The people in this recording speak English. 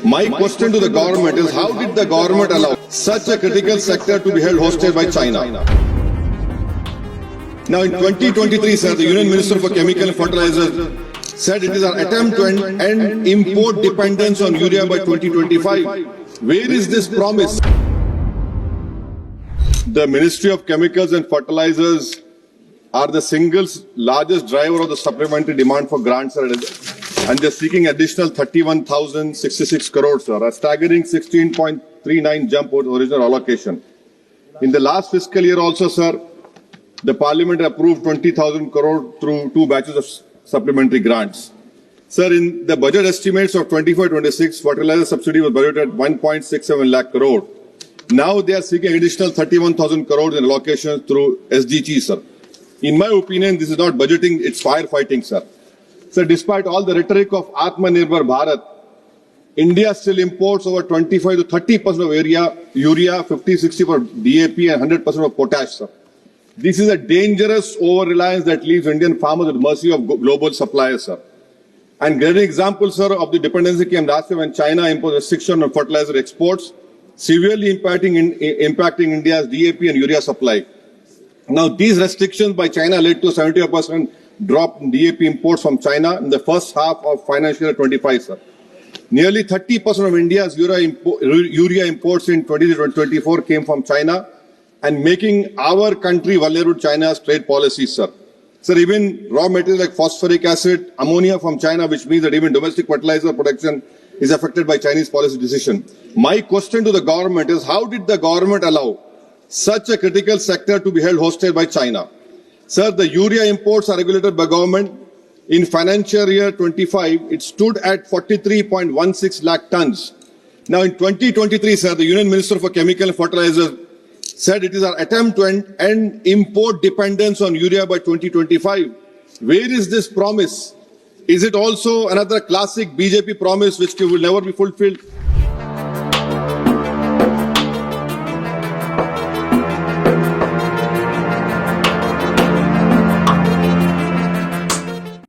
My question to the government is, how did the government allow such a critical sector to be held hostage by China? Now in 2023, sir, the Union Minister for Chemical and Fertilizers said it is our attempt to end import dependence on urea by 2025. Where is this promise? The Ministry of Chemicals and Fertilizers are the single largest driver of the supplementary demand for grants, sir, and they're seeking additional 31,066 crores, sir, a staggering 16.39 jump over the original allocation. In the last fiscal year also, sir, the Parliament approved 20,000 crore through two batches of supplementary grants. Sir, in the budget estimates of 24-26, fertilizer subsidy was budgeted at 1.67 lakh crore. Now they are seeking additional 31,000 crores in allocations through SDG, sir. In my opinion, this is not budgeting, it's firefighting, sir. So despite all the rhetoric of Atmanirbhar Bharat, India still imports over 25 to 30% of urea, 50-60% for DAP and 100% of potash, sir. This is a dangerous over-reliance that leaves Indian farmers at the mercy of global suppliers, sir. And great example, sir, of the dependency came last year when China imposed restriction on fertilizer exports, severely impacting India's DAP and urea supply. Now, these restrictions by China led to a 75% drop in DAP imports from China in the first half of financial year 25, sir. Nearly 30% of India's urea imports in 2024 came from China, and making our country vulnerable to China's trade policies, sir. Sir, even raw materials like phosphoric acid, ammonia from China, which means that even domestic fertilizer production is affected by Chinese policy decision. My question to the government is, how did the government allow such a critical sector to be held hostage by China? Sir, the urea imports are regulated by government. In financial year 25, it stood at 43.16 lakh tons. Now in 2023, sir, the Union Minister for Chemical and Fertilizers said it is our attempt to end import dependence on urea by 2025. Where is this promise? Is it also another classic BJP promise which will never be fulfilled?